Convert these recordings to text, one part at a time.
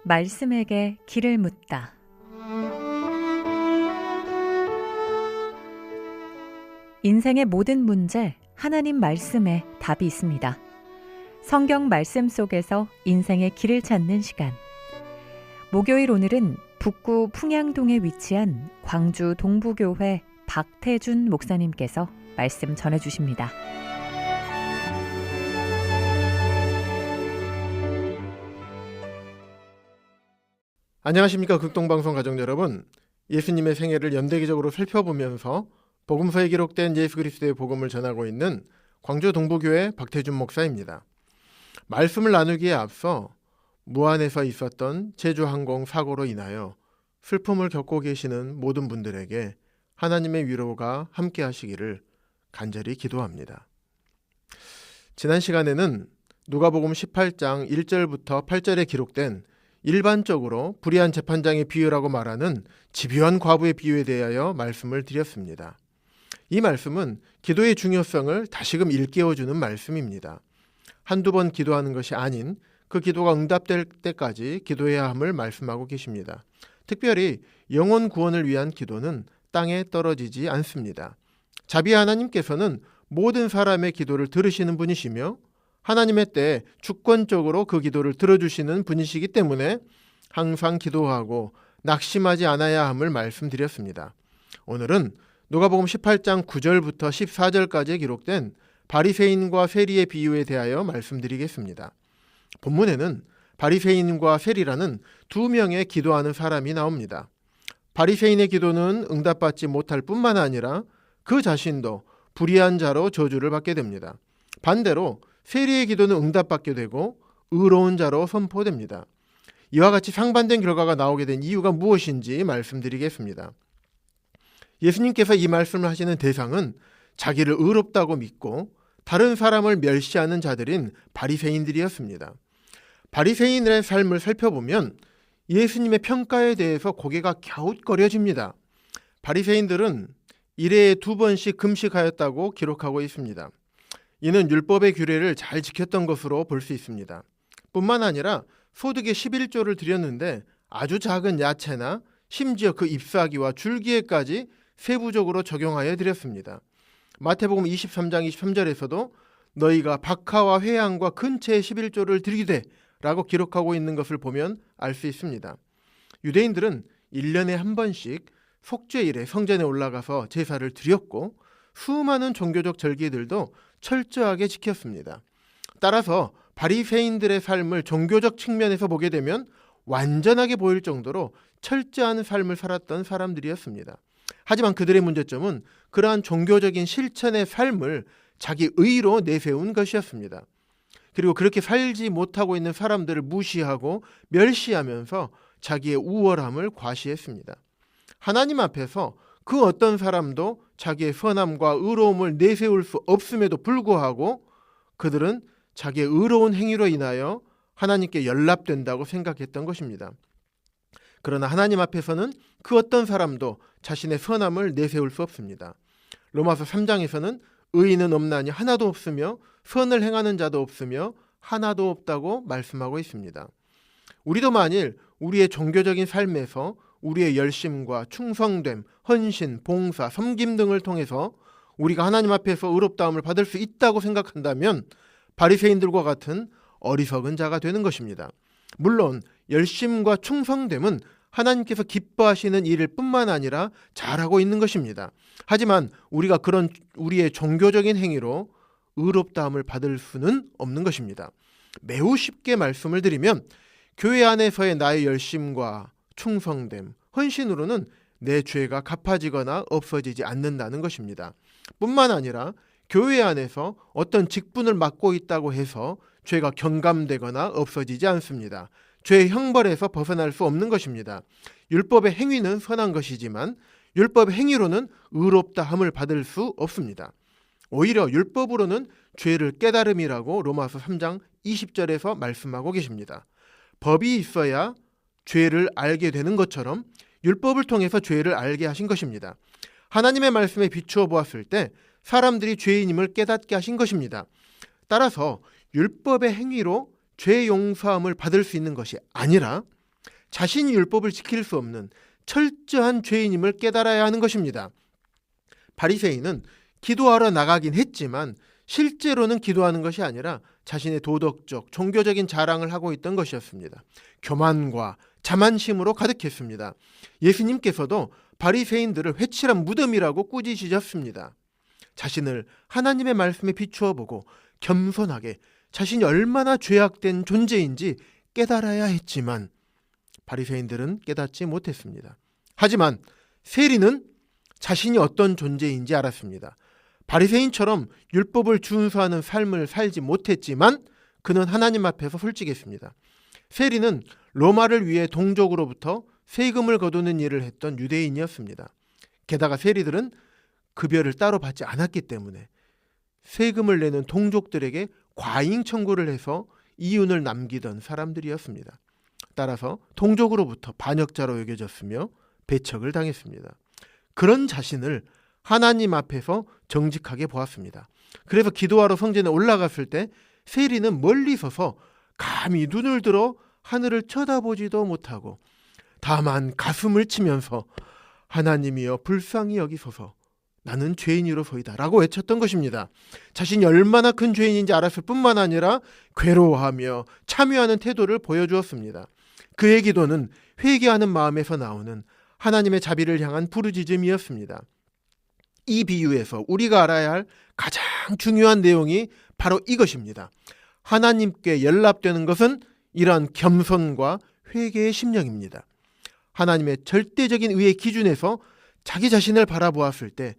말씀에게 길을 묻다. 인생의 모든 문제, 하나님 말씀에 답이 있습니다. 성경 말씀 속에서 인생의 길을 찾는 시간. 목요일 오늘은 북구 풍양동에 위치한 광주 동부교회 박태준 목사님께서 말씀 전해주십니다. 안녕하십니까. 극동방송 가족 여러분. 예수님의 생애를 연대기적으로 살펴보면서 복음서에 기록된 예수 그리스도의 복음을 전하고 있는 광주 동부교회 박태준 목사입니다. 말씀을 나누기에 앞서 무안에서 있었던 제주항공 사고로 인하여 슬픔을 겪고 계시는 모든 분들에게 하나님의 위로가 함께 하시기를 간절히 기도합니다. 지난 시간에는 누가복음 18장 1절부터 8절에 기록된 일반적으로 불의한 재판장의 비유라고 말하는 집요한 과부의 비유에 대하여 말씀을 드렸습니다. 이 말씀은 기도의 중요성을 다시금 일깨워주는 말씀입니다. 한두 번 기도하는 것이 아닌 그 기도가 응답될 때까지 기도해야 함을 말씀하고 계십니다. 특별히 영혼 구원을 위한 기도는 땅에 떨어지지 않습니다. 자비 하나님께서는 모든 사람의 기도를 들으시는 분이시며 하나님의 때에 주권적으로 그 기도를 들어주시는 분이시기 때문에 항상 기도하고 낙심하지 않아야 함을 말씀드렸습니다. 오늘은 누가복음 18장 9절부터 14절까지 기록된 바리새인과 세리의 비유에 대하여 말씀드리겠습니다. 본문에는 바리새인과 세리라는 두 명의 기도하는 사람이 나옵니다. 바리새인의 기도는 응답받지 못할 뿐만 아니라 그 자신도 불의한 자로 저주를 받게 됩니다. 반대로 세리의 기도는 응답받게 되고 의로운 자로 선포됩니다. 이와 같이 상반된 결과가 나오게 된 이유가 무엇인지 말씀드리겠습니다. 예수님께서 이 말씀을 하시는 대상은 자기를 의롭다고 믿고 다른 사람을 멸시하는 자들인 바리새인들이었습니다. 바리새인의 삶을 살펴보면 예수님의 평가에 대해서 고개가 갸웃거려집니다. 바리새인들은 일회에 2번씩 금식하였다고 기록하고 있습니다. 이는 율법의 규례를 잘 지켰던 것으로 볼 수 있습니다. 뿐만 아니라 소득의 11조를 드렸는데 아주 작은 야채나 심지어 그 잎사귀와 줄기에까지 세부적으로 적용하여 드렸습니다. 마태복음 23장 23절에서도 너희가 박하와 회양과 근처의 11조를 드리되 라고 기록하고 있는 것을 보면 알 수 있습니다. 유대인들은 1년에 한 번씩 속죄일에 성전에 올라가서 제사를 드렸고 수많은 종교적 절기들도 철저하게 지켰습니다. 따라서 바리새인들의 삶을 종교적 측면에서 보게 되면 완전하게 보일 정도로 철저한 삶을 살았던 사람들이었습니다. 하지만 그들의 문제점은 그러한 종교적인 실천의 삶을 자기 의로 내세운 것이었습니다. 그리고 그렇게 살지 못하고 있는 사람들을 무시하고 멸시하면서 자기의 우월함을 과시했습니다. 하나님 앞에서 그 어떤 사람도 자기의 선함과 의로움을 내세울 수 없음에도 불구하고 그들은 자기의 의로운 행위로 인하여 하나님께 연락된다고 생각했던 것입니다. 그러나 하나님 앞에서는 그 어떤 사람도 자신의 선함을 내세울 수 없습니다. 로마서 3장에서는 의인은 없나니 하나도 없으며 선을 행하는 자도 없으며 하나도 없다고 말씀하고 있습니다. 우리도 만일 우리의 종교적인 삶에서 우리의 열심과 충성됨, 헌신, 봉사, 섬김 등을 통해서 우리가 하나님 앞에서 의롭다함을 받을 수 있다고 생각한다면 바리새인들과 같은 어리석은 자가 되는 것입니다. 물론 열심과 충성됨은 하나님께서 기뻐하시는 일일 뿐만 아니라 잘하고 있는 것입니다. 하지만 우리가 그런 우리의 종교적인 행위로 의롭다함을 받을 수는 없는 것입니다. 매우 쉽게 말씀을 드리면 교회 안에서의 나의 열심과 충성됨, 헌신으로는 내 죄가 갚아지거나 없어지지 않는다는 것입니다. 뿐만 아니라 교회 안에서 어떤 직분을 맡고 있다고 해서 죄가 경감되거나 없어지지 않습니다. 죄의 형벌에서 벗어날 수 없는 것입니다. 율법의 행위는 선한 것이지만 율법의 행위로는 의롭다함을 받을 수 없습니다. 오히려 율법으로는 죄를 깨달음이라고 로마서 3장 20절에서 말씀하고 계십니다. 법이 있어야 죄를 알게 되는 것처럼 율법을 통해서 죄를 알게 하신 것입니다. 하나님의 말씀에 비추어 보았을 때 사람들이 죄인임을 깨닫게 하신 것입니다. 따라서 율법의 행위로 죄 용서함을 받을 수 있는 것이 아니라 자신이 율법을 지킬 수 없는 철저한 죄인임을 깨달아야 하는 것입니다. 바리새인은 기도하러 나가긴 했지만 실제로는 기도하는 것이 아니라 자신의 도덕적, 종교적인 자랑을 하고 있던 것이었습니다. 교만과 자만심으로 가득했습니다. 예수님께서도 바리새인들을 회칠한 무덤이라고 꾸짖으셨습니다. 자신을 하나님의 말씀에 비추어 보고 겸손하게 자신이 얼마나 죄악된 존재인지 깨달아야 했지만 바리새인들은 깨닫지 못했습니다. 하지만 세리는 자신이 어떤 존재인지 알았습니다. 바리새인처럼 율법을 준수하는 삶을 살지 못했지만 그는 하나님 앞에서 솔직했습니다. 세리는 로마를 위해 동족으로부터 세금을 거두는 일을 했던 유대인이었습니다. 게다가 세리들은 급여를 따로 받지 않았기 때문에 세금을 내는 동족들에게 과잉 청구를 해서 이윤을 남기던 사람들이었습니다. 따라서 동족으로부터 반역자로 여겨졌으며 배척을 당했습니다. 그런 자신을 하나님 앞에서 정직하게 보았습니다. 그래서 기도하러 성전에 올라갔을 때 세리는 멀리 서서 감히 눈을 들어 하늘을 쳐다보지도 못하고 다만 가슴을 치면서 하나님이여 불쌍히 여기소서 나는 죄인이로소이다 라고 외쳤던 것입니다. 자신이 얼마나 큰 죄인인지 알았을 뿐만 아니라 괴로워하며 참여하는 태도를 보여주었습니다. 그의 기도는 회개하는 마음에서 나오는 하나님의 자비를 향한 부르짖음이었습니다. 이 비유에서 우리가 알아야 할 가장 중요한 내용이 바로 이것입니다. 하나님께 연락되는 것은 이러한 겸손과 회개의 심령입니다. 하나님의 절대적인 의의 기준에서 자기 자신을 바라보았을 때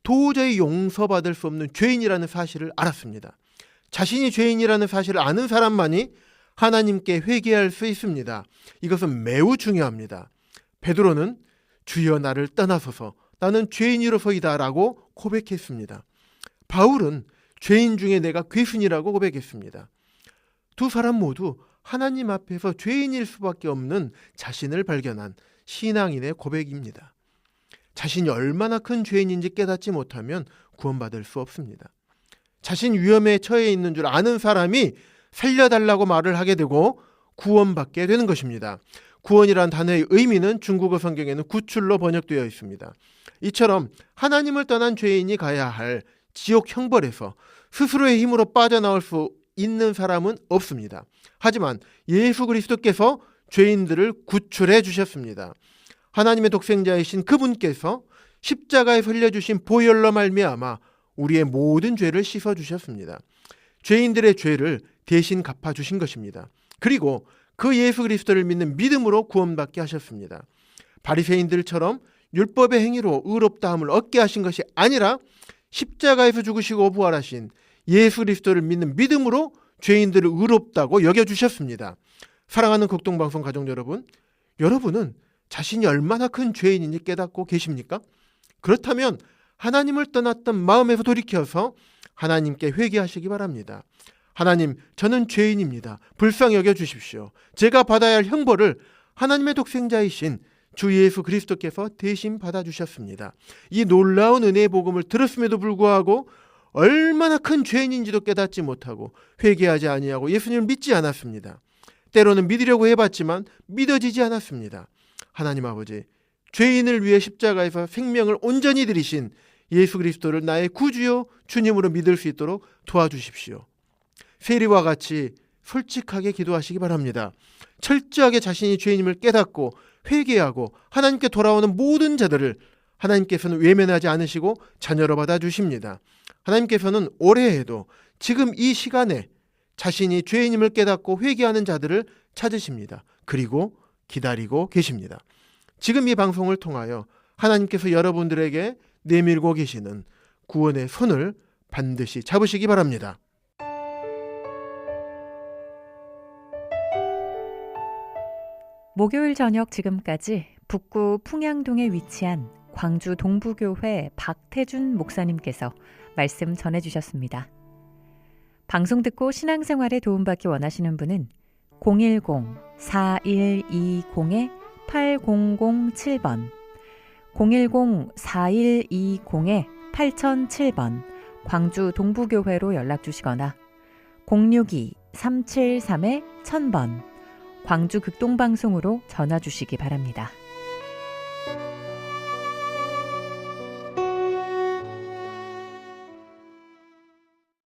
도저히 용서받을 수 없는 죄인이라는 사실을 알았습니다. 자신이 죄인이라는 사실을 아는 사람만이 하나님께 회개할 수 있습니다. 이것은 매우 중요합니다. 베드로는 주여 나를 떠나소서 나는 죄인이로소이다 라고 고백했습니다. 바울은 죄인 중에 내가 괴순이라고 고백했습니다. 두 사람 모두 하나님 앞에서 죄인일 수밖에 없는 자신을 발견한 신앙인의 고백입니다. 자신이 얼마나 큰 죄인인지 깨닫지 못하면 구원받을 수 없습니다. 자신 위험에 처해 있는 줄 아는 사람이 살려달라고 말을 하게 되고 구원받게 되는 것입니다. 구원이란 단어의 의미는 중국어 성경에는 구출로 번역되어 있습니다. 이처럼 하나님을 떠난 죄인이 가야 할 지옥 형벌에서 스스로의 힘으로 빠져나올 수 있는 사람은 없습니다. 하지만 예수 그리스도께서 죄인들을 구출해 주셨습니다. 하나님의 독생자이신 그분께서 십자가에 흘려주신 보혈로 말미암아 우리의 모든 죄를 씻어주셨습니다. 죄인들의 죄를 대신 갚아주신 것입니다. 그리고 그 예수 그리스도를 믿는 믿음으로 구원받게 하셨습니다. 바리새인들처럼 율법의 행위로 의롭다함을 얻게 하신 것이 아니라 십자가에서 죽으시고 부활하신 예수 그리스도를 믿는 믿음으로 죄인들을 의롭다고 여겨주셨습니다. 사랑하는 극동방송 가족 여러분, 여러분은 자신이 얼마나 큰 죄인인지 깨닫고 계십니까? 그렇다면 하나님을 떠났던 마음에서 돌이켜서 하나님께 회개하시기 바랍니다. 하나님, 저는 죄인입니다. 불쌍히 여겨주십시오. 제가 받아야 할 형벌을 하나님의 독생자이신 주 예수 그리스도께서 대신 받아주셨습니다. 이 놀라운 은혜의 복음을 들었음에도 불구하고 얼마나 큰 죄인인지도 깨닫지 못하고 회개하지 아니하고 예수님을 믿지 않았습니다. 때로는 믿으려고 해봤지만 믿어지지 않았습니다. 하나님 아버지, 죄인을 위해 십자가에서 생명을 온전히 들이신 예수 그리스도를 나의 구주요 주님으로 믿을 수 있도록 도와주십시오. 세리와 같이 솔직하게 기도하시기 바랍니다. 철저하게 자신이 죄인임을 깨닫고 회개하고 하나님께 돌아오는 모든 자들을 하나님께서는 외면하지 않으시고 자녀로 받아주십니다. 하나님께서는 올해에도 지금 이 시간에 자신이 죄인임을 깨닫고 회개하는 자들을 찾으십니다. 그리고 기다리고 계십니다. 지금 이 방송을 통하여 하나님께서 여러분들에게 내밀고 계시는 구원의 손을 반드시 잡으시기 바랍니다. 목요일 저녁 지금까지 북구 풍양동에 위치한 광주 동부교회 박태준 목사님께서 말씀 전해주셨습니다. 방송 듣고 신앙생활에 도움받기 원하시는 분은 010-4120-8007번 010-4120-8007번 광주 동부교회로 연락주시거나 062-373-1000번 광주 극동방송으로 전화 주시기 바랍니다.